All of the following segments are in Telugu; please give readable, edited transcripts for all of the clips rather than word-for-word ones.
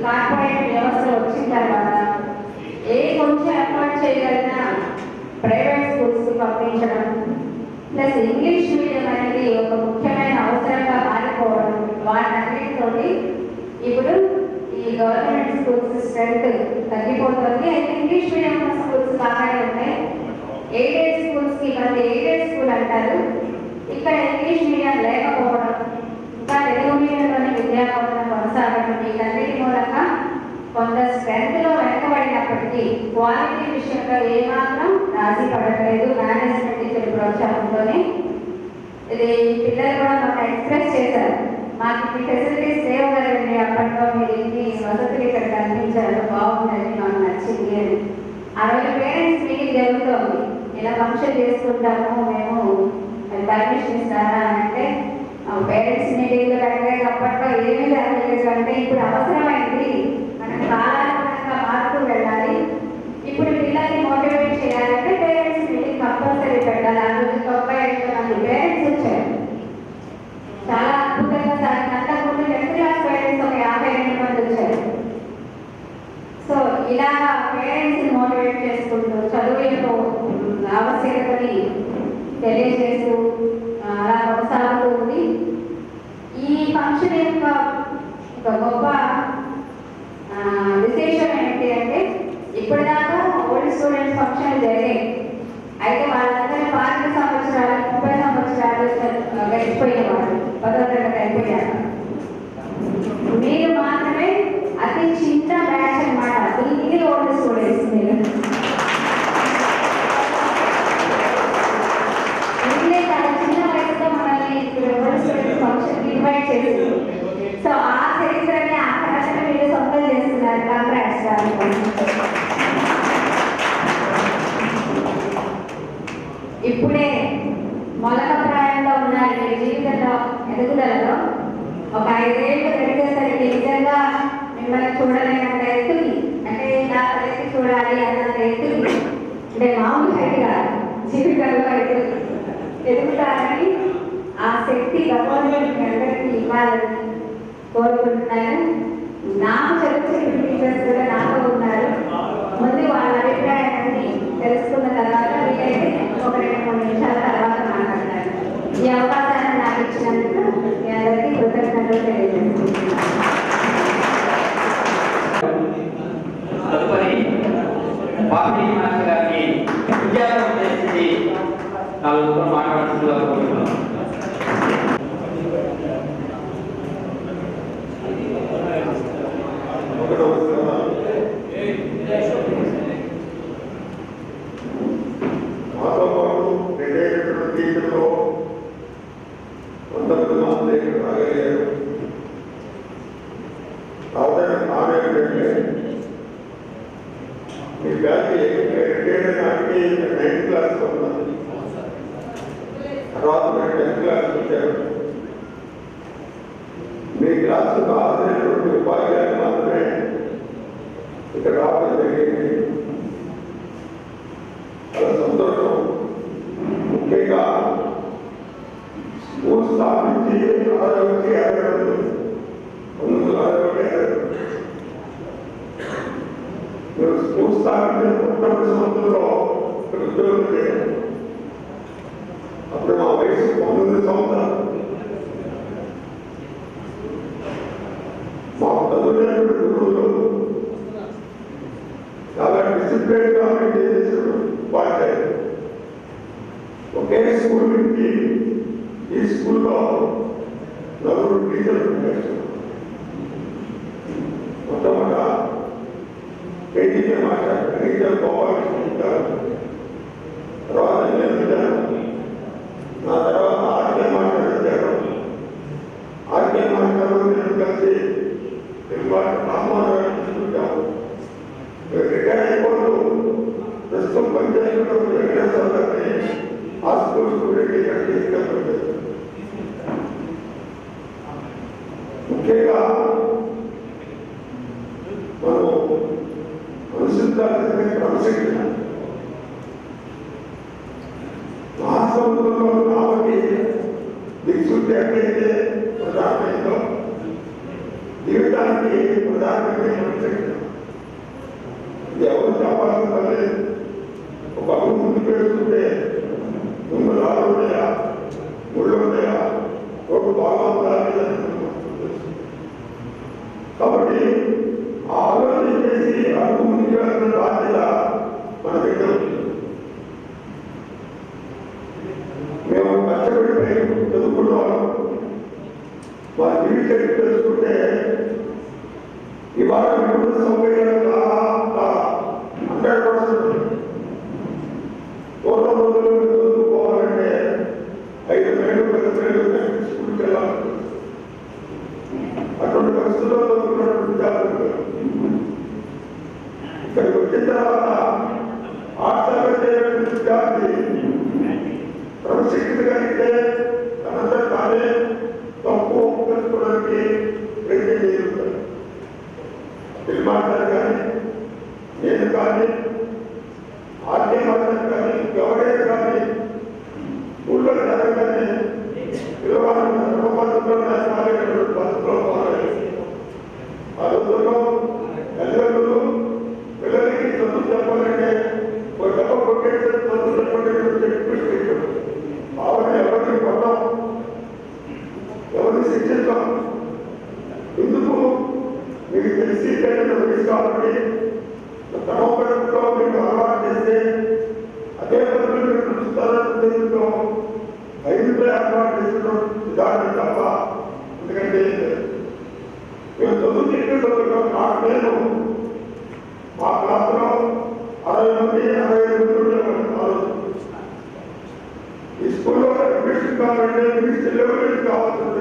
కార్పొరేట్ వ్యవస్థ వచ్చిన తర్వాత కొంచెం ఎఫర్ట్ చేయగలిగిన ప్రైవేట్ స్కూల్స్కి పంపించడం, ప్లస్ ఇంగ్లీష్ మీడియం అనేది ఒక ముఖ్యమైన అవసరంగా మారిపోవడం, వాటన్నిటితోటి ఇప్పుడు ఈ గవర్నమెంట్ స్కూల్స్ స్ట్రెంత్ తగ్గిపోతుంది. ఇంగ్లీష్ మీడియం స్కూల్స్ బాగానే ఉన్నాయి. ఎయిడెడ్ స్కూల్స్కి మనకి ఎయిడెడ్ స్కూల్ అంటారు. ఇక్కడ ఇంగ్లీష్ మీడియం లేకపోవడం, ఇంకా తెలుగు మీడియంలోని విద్యాబోధన కొనసాగడం, వీటన్నిటి మూలంగా కొంత స్ట్రెంత్లో వెనకబడినప్పటికీ క్వాలిటీ విషయంలో ఏమాత్రం రాజీ పడట్లేదు. మేనేజ్మెంట్ ఇచ్చిన ప్రోత్సాహంతోనే ఇది పిల్లలు కూడా మాకు ఎక్స్ప్రెస్ చేశారు, మాకు ఈ ఫెసిలిటీస్ లేవు కదండి, అప్పట్లో మీరు ఇన్ని వసతులు ఇక్కడ కల్పించారు, బాగుందని మాకు నచ్చింది అని. ఆ రోజు పేరెంట్స్ మీటింగ్ జరుగుతోంది, ఇలా ఫంక్షన్ చేసుకుంటాము మేము, పర్మిషన్ ఇస్తారా అంటే పేరెంట్స్ మీటింగ్లో కంటే అప్పట్లో ఏమీ జరగలేదు. అంటే ఇప్పుడు అవసరమైంది, మనం కాలానుగుణంగా మారుతూ వెళ్ళాలి. ఇప్పుడు పిల్లల్ని మోటివేట్ చేయాలంటే పేరెంట్స్ మీటింగ్ కంపల్సరీ పెట్టాలి. ఆ రోజు 95 మంది పేరెంట్స్ వచ్చారు. చాలా అద్భుతంగా సాగింది. అంతకుముందు 10th క్లాస్ పేరెంట్స్ ఒక 52 మంది వచ్చారు. సో ఇలా పేరెంట్స్ని మోటివేట్ చేసుకుంటూ చదువు యొక్క ఆవశ్యకతని తెలియజేస్తూ అలా కొనసాగుతూ ఉంది. ఈ ఫంక్షన్ యొక్క ఒక గొప్ప విశేషం ఏంటి అంటే, ఇప్పటిదాకా ఓల్డ్ స్టూడెంట్స్ ఫంక్షన్ జరిగాయి. అయితే వాళ్ళందరూ 40 సంవత్సరాలు 30 సంవత్సరాలు గడిచిపోయిన వాళ్ళు, 10వ తరగతి అయిపోయాక. మీరు మాత్రమే అతి చిన్న బ్యాచ్ అనమాట, దీనికి ఓల్డ్ స్టూడెంట్స్. మీరు చాలా చిన్న వయసులో మనల్ని ఓల్డ్ స్టూడెంట్స్ ఫంక్షన్ ఇన్వైట్ చేసి, సో ఆ చరిత్రని ఆ కథని మీరు సొంతం చేస్తున్నారు. కాంగ్రాట్స్. ఇప్పుడే మొలక ప్రాయంలో ఉన్నారు. మీ జీవితంలో ఎదుగుదలలో ఒక 5 ఏళ్ళు గడిచేసరికి నిజంగా మిమ్మల్ని చూడలేనంత ఎత్తుకి, అంటే ఇలా తలెత్తి చూడాలి అన్నంత ఎత్తుకి, అంటే మామూలు హైట్గా జీవితంలో ఎదుగుతారని ఆ శక్తి భగవంతుడు మీ అందరికీ ఇవ్వాలని కోరుకుంటున్నాను. నాకు చదువు టీచర్స్ కూడా నాతో ఉన్నారు. ముందు వాళ్ళ అభిప్రాయాన్ని తెలుసుకున్న తర్వాత వీలైతే ఒక 2-3 నిమిషాల తర్వాత మాట్లాడతాను. ఈ అవకాశాన్ని నాకు ఇచ్చినందుకు మీ అందరికీ కృతజ్ఞతలు తెలియజేస్తున్నాను. తదుపరి బాబీ మాస్టర్ గారిని విద్యార్థులు ఉద్దేశించి 4 మాట్లాడుతూ కోరుతున్నాను. మీ క్లాసుకు హాజరైనటువంటి ఉపాధ్యాయులు మాత్రమే ఇక్కడ రావడం జరిగింది. చాలా సంతోషం. ముఖ్యంగా స్కూల్ స్థాపించి 1962 మీరు స్కూల్ స్థాపించిన మొట్టమొదటి సంవత్సరంలో ఉద్యోగం చేయాలి. అప్పుడు మా వయసు 19 సంవత్సరాలు. మా చదువులేని గురువులు చాలా డిసిప్లిన్గా మెయింటైన్ చేసిన ఉపాధ్యాయులు. ఒకే స్కూల్ నుంచి ఈ స్కూల్లో 4 టీచర్లు చేస్తారు. మొట్టమొదట టీచర్ మాస్టర్ టీచర్ గోపాలకృష్ణ ఉంటారు. తర్వాత నేను వచ్చాను. నా తర్వాత ఆర్కే మాస్టర్ వచ్చారు. ఆర్కే మాస్టర్ నేను కలిసి రామారావు తీసుకుంటాము. రిటైర్ అయిపోతూ ప్రస్తుతం పనిచేస్తున్న వెంకటేశ్వర గారిని ఆ స్కూల్ స్టూడెంట్ ఇక్కడ తీసుకెళ్తుంది. ముఖ్యంగా మనం అనుసరించాల్సిన క్రమశిక్షణ. మహాసముద్రంలో నావకి దిక్సూచి ఎక్కడైతే ప్రధానమైందో జీవితానికి ప్రధానమైన కాబట్టి ఆలోచన చేసి అడుగు ముందుకు వెళ్ళిన బాధ్యత మన దగ్గర ఉంది. మేము కష్టపడి పైకి చదువుకున్న వాళ్ళం మా జీవితం తెలుసుకుంటే ఇవాళ వినోద సౌకర్యాలు 100%. పూర్వం రోజుల్లో చదువుకోవాలంటే 5 ఏళ్ళు 10 ఏళ్ళు స్కూల్కి వెళ్ళాలి. అటువంటి పరిస్థితుల్లో చదువుకున్నటువంటి విద్యార్థులు ఇక్కడికి వచ్చిన తర్వాత ఆర్ట్స్ చేయడానికి విద్యార్థి క్రమశిక్షణ కలిగితే తనంతా తానే తక్కువ తెలుసుకోవడానికి ప్రయత్నం చేస్తుంటారు. మాస్టర్ కానీ నేను కానీ ఆర్కే మాస్టర్ కానీ ఎవరైనా కానీ ఊళ్ళో జరగగానే పిల్లవాళ్ళు పద్ధతిలో పోరాలి. ఆ రోజుల్లో తల్లిదండ్రులు పిల్లలకి చదువు చెప్పాలంటే ఒక డబ్బ కొట్టేసి చదువు చెప్పండి భావన ఎవరిని కొట్టాం, ఎవరిని శిక్షించాం. ఎందుకు మీకు తెలిసి తెలియదు కాబట్టి క్రమపద్ధతిలో మీకు అలవాటు చేస్తే అదే పద్ధతిలో మీరు చూస్తారో ఐదుపై అలవాటు చేసిన విధానం తప్ప. ఎందుకంటే మేము చదువు చెప్పే చదువుతాం. నాకు నేను మా క్లాసులో 60 మంది 65 మంది ఈ స్కూల్లో అడ్మిషన్ కావాలంటే ఇంగ్లీష్ లెవెల్ కావాల్సింది.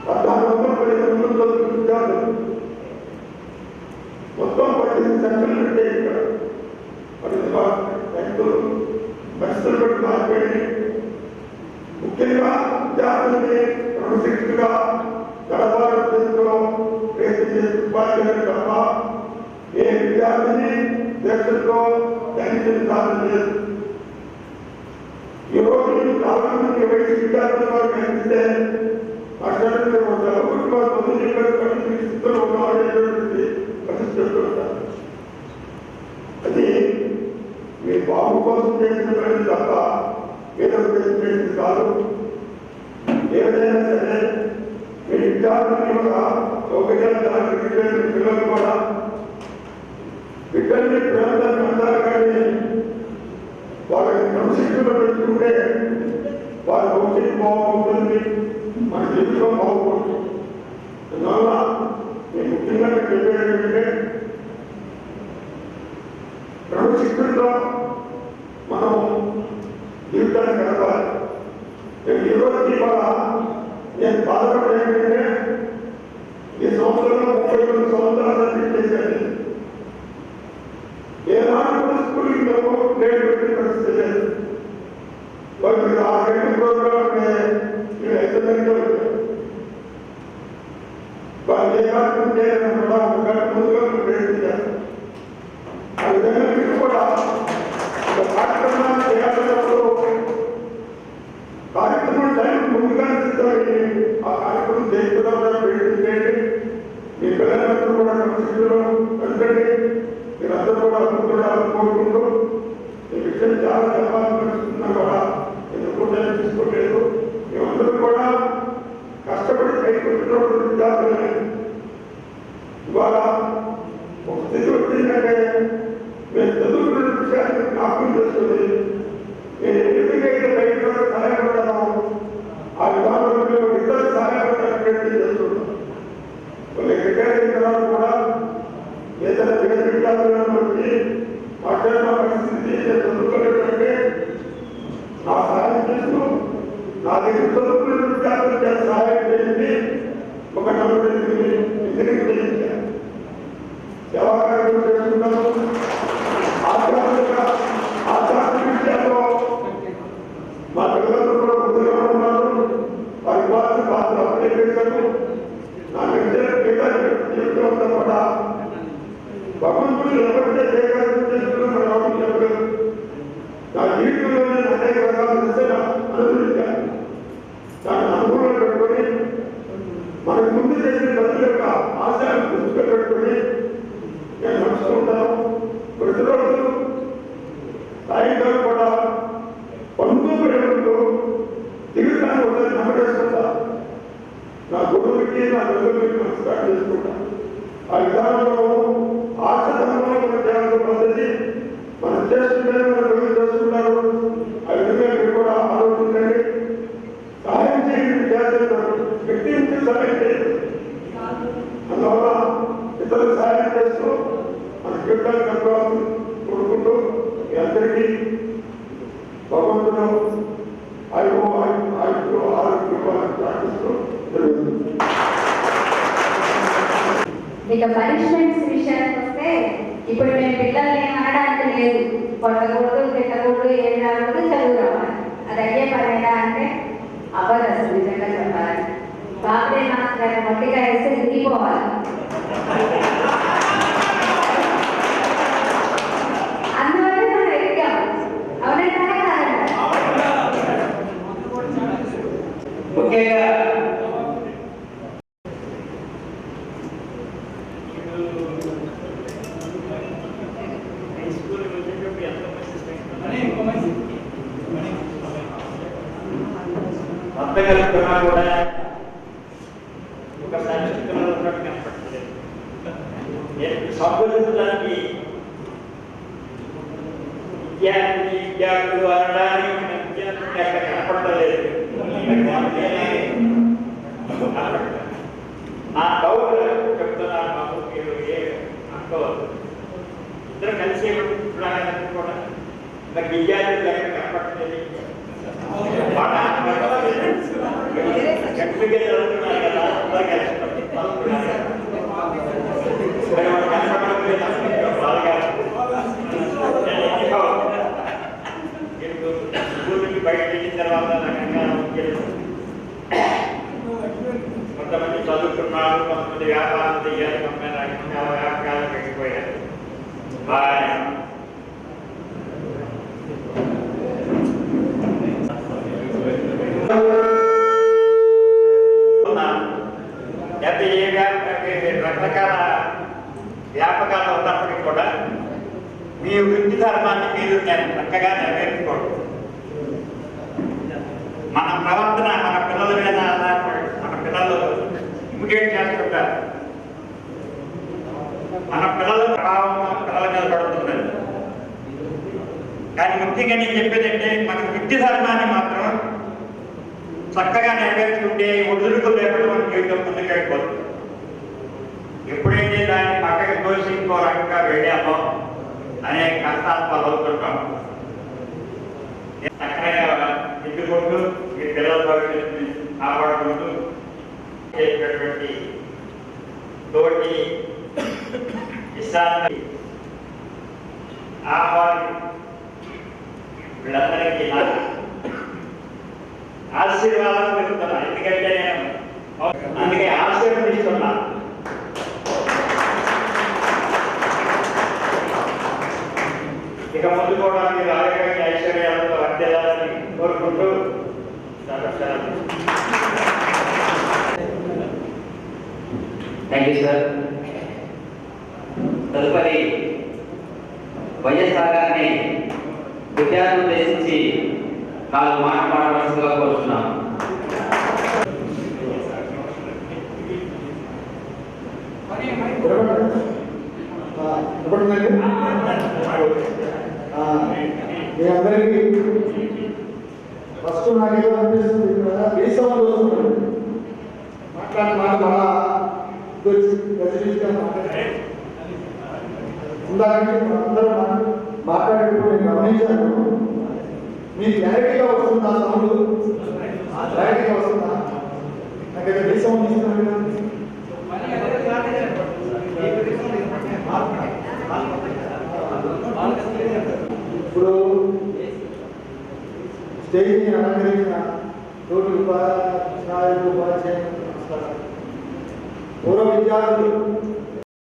1415 మంది చదువుకున్న విద్యార్థులు మొత్తం 18 సెక్షన్లు పెట్టే ఇక్కడ రైతులు పరిస్థితులు పెట్టి మారిపోయి ముఖ్యంగా విద్యార్థుల్ని క్రమశిక్షణగా గడపాలని తెలుసుకోవడం ప్రయత్నం చేసి ఉపాధ్యాయులు తప్ప ఏ విద్యార్థిని దేశంలో దండించిన సాధన లేదు. ఈ రోజు చాలా మంది వయసు విద్యార్థులు కనిపిస్తే అది మీ బాబు కోసం చేసిన పని తప్ప ఏదో చేసింది కాదు. ఏదైనా సరే మీ విద్యార్థులు కూడా సౌకర్యాలు పిల్లలు కూడా బిడ్డల్ని ప్రేమలు అంటారు. కానీ వాళ్ళని క్రమశిక్షణలో పెట్టుకుంటే వాళ్ళ భవిష్యత్తు బాగుంటుంది, మన జీవితం బాగుంటుంది. అందువల్ల నేను ముఖ్యంగా చెప్పేది ఏంటంటే క్రమశిక్షణతో మనం జీవితాన్ని గడపాలి. ఈ రోజు ఇవాళ నేను బాధపడే ఏంటంటే ఈ సంవత్సరంలో 32 సంవత్సరాలు సర్వీస్ చేశాను. ఏనాడు కూడా స్కూల్కి మేము ప్లేట్ పెట్టిన పరిస్థితి లేదు. మీరు 6 గంటల ప్రోగ్రామ్ నేను 5 గంటలు వచ్చాను. వాళ్ళు ఏ కార్యక్రమం చేయాలని కూడా 1 గంట ముందుగా ప్రయత్నించారు. ఆ విధంగా మీరు కూడా ఒక కార్యక్రమాన్ని చేయాలన్నప్పుడు కార్యక్రమం టైం ముందుగా సిద్ధమైంది. ఆ కార్యక్రమం చేయకుండా ప్రయత్నించండి. మీ పిల్లలందరూ కూడా క్రమశిక్షణలో పెట్టండి. మీరందరూ కూడా అనుకుంటున్నారు కోరుకుంటూ ఈ విషయం చాలా చెప్పాలనిపిస్తున్నా కూడా ఎందుకు తీసుకోలేదు. మేమందరూ కూడా కష్టపడి పైకొచ్చినటువంటి విద్యార్థులని ఇవాళ ఒక స్థితి వచ్చిందంటే మేము చదువుకున్న విషయాన్ని జ్ఞాపకం చేసుకుని నేను ఎందుకైతే బయట సహాయపడ్డాను ఆ విధానంలో మేము ఇతర సహాయపడడానికి ప్రయత్నం చేస్తున్నాం. కొన్ని రిటైర్ అయిన తర్వాత కూడా ఏదైనా వేద విద్యార్థులను వచ్చి మాట్లాడిన పరిస్థితి చదువుకోలేదంటే నా సహాయం చేస్తూ నా దగ్గర చదువుకునే విద్యార్థులు సహాయం చేయండి. ఒక 48 ఇంజనీరింగ్ చేయించాను. సేవా కార్యక్రమం చేస్తున్నాను. ఆధ్యాత్మిక విషయాల్లో మా పిల్లలందరూ కూడా ముందుగా ఉన్నారు. వారి వారిని పాత్ర అప్లై చేశాను. నా జీవితం అంతా కూడా భగవంతుడు ఎవరైతే చేయగలిగిన చేస్తున్నా రావడం చెప్పలేదు. నా జీవితంలో నేను అనేక రకాల దశలు అనుభవించాను. దాన్ని అనుభవంలో పెట్టుకొని మనకు ముందు చేసిన ప్రజల యొక్క ఆశయాన్ని దృష్టిలో పెట్టుకొని నేను నడుచుకుంటాను. ప్రతిరోజు సాయంకాలం కూడా పండుగ జీవితాన్ని ఒకసారి నమ్మకేసుకుంటా. నా గురువుకి నా గురువుకి దాంట్లో ఆశ్రమంలో మన జాగ్రత్త పద్ధతి మన చేస్తుంటే మన రోజు చేస్తుంటారు. ఆ విధంగా మీరు కూడా ఆలోచించండి. సహాయం చేయండి, విద్యార్థులకు వ్యక్తి నుంచి సహాయం చేయండి. అందువల్ల ఇతరులకు సహాయం చేస్తూ మన జీవితాన్ని కట్టుకోవాలని కోరుకుంటూ మీ అందరికీ భగవంతుడు ఆరోగ్యం ప్రార్థిస్తూ జరుగుతుంది. ఇక పనిష్మెంట్స్ విషయానికి వస్తే ఇప్పుడు మేము పిల్లల్ని అనడానికి లేదు, కొట్టకూడదు, తిట్టకూడదు, ఏం రాకూడదు, చదువు రావాలి. అది అయ్యే పనేనా అంటే అవ్వదు అసలు నిజంగా చెప్పాలి. బాబే మాస్టర్ మొట్టిగా వేస్తే దిగిపోవాలి. అందువల్ల మనం ఎక్కాం. అవునంటారా కాదంటారా? ముఖ్యంగా అర్థకల్పన కూడా ఒక సంస్కృతిలో ఉన్నట్టు కనపడలేదు. సంబోధించడానికి విద్యార్థులు అనడానికి విద్యార్థులు అక్కడ కనపడలేదు. నా డౌట్ చెప్తున్నాను బాబు, మీరు ఏ అనుకోవద్దు. ఇద్దరు కలిసి కూడా ఇంకా విద్యార్థులు ఎక్కడ కనపడలేదు. చెట్టుగా చదువుతున్నారు కదా, అందరూ కలిసి స్కూల్కి బయట వెళ్ళిన తర్వాత కొంతమంది చదువుకున్నారు, కొంతమంది వ్యాపారం చేయాలి, కొంతమంది రకరకాల వ్యాపారాలు పెట్టిపోయారు. రకరకాల వ్యాపకాలు ఉన్నప్పటికీ కూడా మీ వృత్తి ధర్మాన్ని మీరు చక్కగా నెరవేర్చుకోండి. మన ప్రవర్తన మన పిల్లల మీద ఆధారపడి మన పిల్లలు ఇమిటేట్ చేస్తుంటారు. మన పిల్లల ప్రభావం పిల్లల మీద పడుతుందండి. కానీ ముఖ్యంగా నేను చెప్పేదంటే మన వృత్తి ధర్మాన్ని మాత్రం చక్కగా నెరవేర్చుకుంటే ఒడుదుడుకు లేకుండా మన జీవితం ముందుకు వెళ్ళిపోతుంది. ఎప్పుడైతే దాన్ని పక్కకి తోసి ఇంకో రకంగా వెళ్ళామో అనేక కష్టాలు పాలవుతుంటాం. చక్కగా దిద్దుకుంటూ మీ పిల్లల భవిష్యత్తుని కాపాడుకుంటూ చేసినటువంటి తోటి విశ్రాంతి ఆహ్వాని వీళ్ళందరికీ ఆశీర్వాదం పెరుగుతున్నా. ఎందుకంటే నేను అందుకే ఆశీర్వదిస్తున్నా. ఇక ముందు కూడా మీరు ఆరోగ్యంగా ఐశ్వర్యాలతో వర్తిల్లాలని కోరుకుంటూ థ్యాంక్ యూ సార్. తదుపరి వైఎస్ఆర్ గారిని విద్యార్థులు ఉద్దేశించి 4 మాట్లాడవలసిందిగా కోరుతున్నాం. మీ అందరికీ ఫస్ట్ నాకేదో అనిపిస్తుంది కదా, వీసౌండ్ వస్తుంది. మాట్లాడిన మాట మళ్ళా ఇందాక అందరూ మాట్లాడేటప్పుడు నేను గమనించాను. మీకు క్లారిటీగా వస్తుందా? సౌండ్ క్లారిటీగా వస్తుందా? నాకైతే వీసౌండ్ ఇస్తున్నాను కదా. ఇప్పుడు స్టేజ్ని అలంకరించిన తోటి ఉపాధ్యాయులు, ఉపాధ్యాయులు, పూర్వ విద్యార్థులు